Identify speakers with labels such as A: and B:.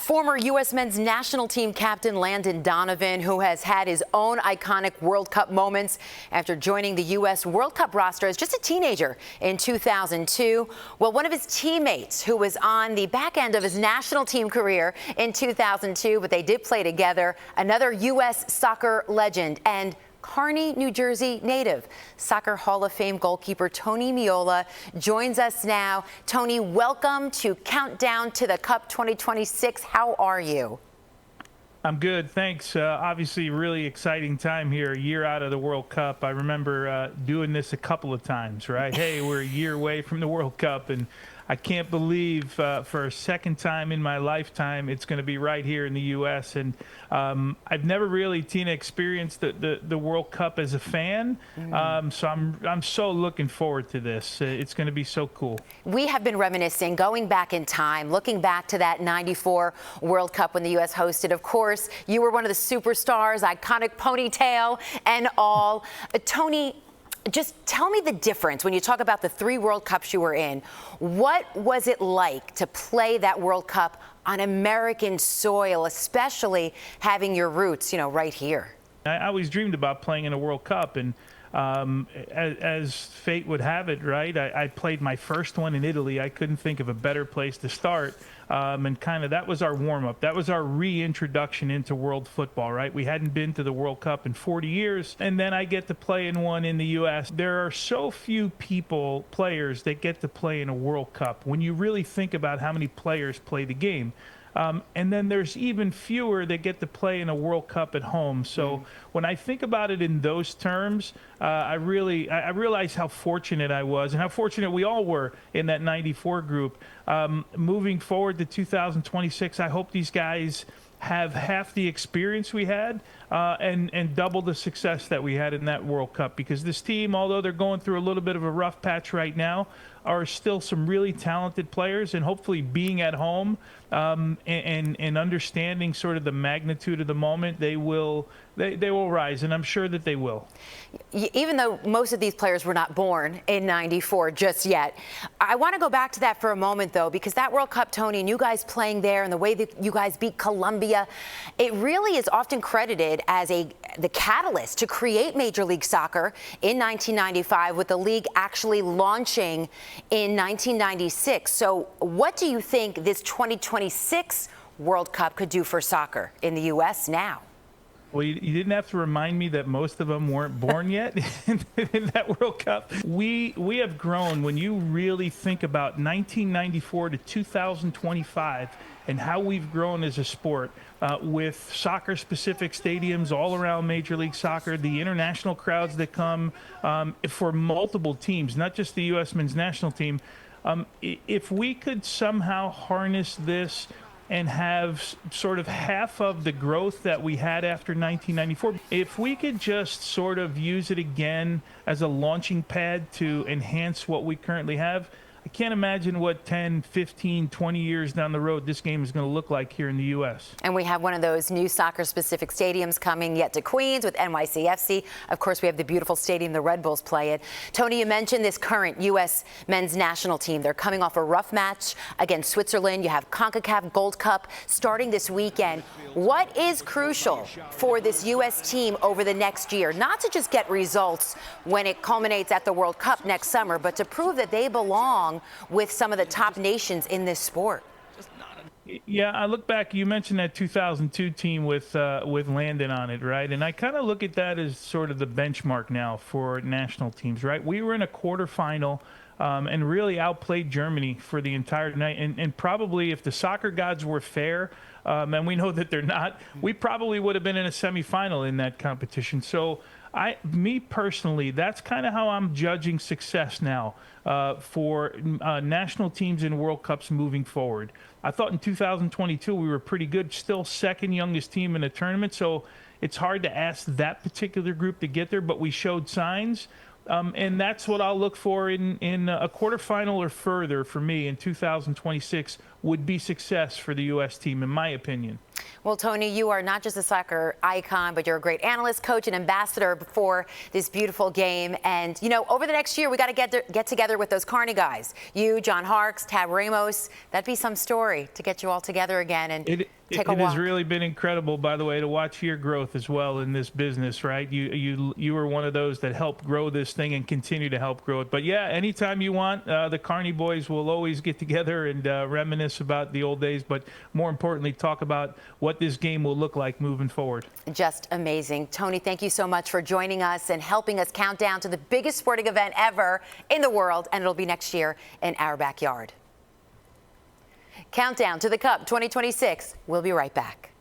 A: Former U.S. men's national team captain Landon Donovan, who has had his own iconic World Cup moments after joining the U.S. World Cup roster as just a teenager in 2002. Well, one of his teammates who was on the back end of his national team career in 2002, but they did play together, another U.S. soccer legend and Kearney, New Jersey native, Soccer Hall of Fame goalkeeper Tony Meola joins us now. Tony, welcome to Countdown to the Cup 2026. How are you?
B: I'm good, thanks. Obviously, really exciting time here, a year out of the World Cup. I remember doing this a couple of times, right? Hey, we're a year away from the World Cup, and I can't believe for a second time in my lifetime it's going to be right here in the U.S. And I've never really, Tina, experienced the World Cup as a fan, so I'm so looking forward to this. It's going to be so cool.
A: We have been reminiscing, going back in time, looking back to that '94 World Cup when the U.S. hosted. Of course, you were one of the superstars, iconic ponytail and all. Tony, just tell me the difference when you talk about the 3 World Cups you were in. What was it like to play that World Cup on American soil, especially having your roots, right here?
B: I always dreamed about playing in a World Cup, and as fate would have it, right, I played my first one in Italy. I couldn't think of a better place to start. And kind of that was our warm-up. That was our reintroduction into world football, right? We hadn't been to the World Cup in 40 years, and then I get to play in one in the U.S. There are so few players that get to play in a World Cup when you really think about how many players play the game. And then there's even fewer that get to play in a World Cup at home. So when I think about it in those terms, I realize how fortunate I was and how fortunate we all were in that '94 group. Moving forward to 2026, I hope these guys have half the experience we had and double the success that we had in that World Cup, because this team, although they're going through a little bit of a rough patch right now, are still some really talented players, and hopefully being at home and understanding sort of the magnitude of the moment, they will rise, and I'm sure that they will.
A: Even though most of these players were not born in '94 just yet, I want to go back to that for a moment, though, because that World Cup, Tony, and you guys playing there and the way that you guys beat Colombia, it really is often credited as the catalyst to create Major League Soccer in 1995, with the league actually launching in 1996. So what do you think this 2026 World Cup could do for soccer in the U.S. now?
B: Well, you didn't have to remind me that most of them weren't born yet in that World Cup. We have grown when you really think about 1994 to 2025 and how we've grown as a sport with soccer-specific stadiums all around Major League Soccer, the international crowds that come for multiple teams, not just the U.S. men's national team. If we could somehow harness this and have sort of half of the growth that we had after 1994. If we could just sort of use it again as a launching pad to enhance what we currently have, I can't imagine what 10, 15, 20 years down the road this game is going to look like here in the U.S.
A: And we have one of those new soccer-specific stadiums coming yet to Queens with NYCFC. Of course, we have the beautiful stadium the Red Bulls play at. Tony, you mentioned this current U.S. men's national team. They're coming off a rough match against Switzerland. You have CONCACAF Gold Cup starting this weekend. What is crucial for this U.S. team over the next year? Not to just get results when it culminates at the World Cup next summer, but to prove that they belong with some of the top nations in this sport.
B: Yeah, I look back, you mentioned that 2002 team with Landon on it, right? And I kind of look at that as sort of the benchmark now for national teams, right? We were in a quarterfinal and really outplayed Germany for the entire night. And probably if the soccer gods were fair, and we know that they're not, we probably would have been in a semifinal in that competition. So me personally, that's kind of how I'm judging success now for national teams in World Cups moving forward. I thought in 2022 we were pretty good, still second youngest team in the tournament, so it's hard to ask that particular group to get there, but we showed signs. And that's what I'll look for in a quarterfinal or further for me in 2026 would be success for the U.S. team, in my opinion.
A: Well, Tony, you are not just a soccer icon, but you're a great analyst, coach, and ambassador for this beautiful game. And, over the next year, we got to get together with those Kearney guys. You, John Harkes, Tab Ramos. That'd be some story to get you all together again. And take a
B: It
A: walk.
B: has really been incredible, by the way, to watch your growth as well in this business, right? You were one of those that helped grow this thing and continue to help grow it. But yeah, anytime you want, the Carney boys will always get together and reminisce about the old days, but more importantly, talk about what this game will look like moving forward.
A: Just amazing. Tony, thank you so much for joining us and helping us count down to the biggest sporting event ever in the world, and it'll be next year in our backyard. Countdown to the Cup 2026. We'll be right back.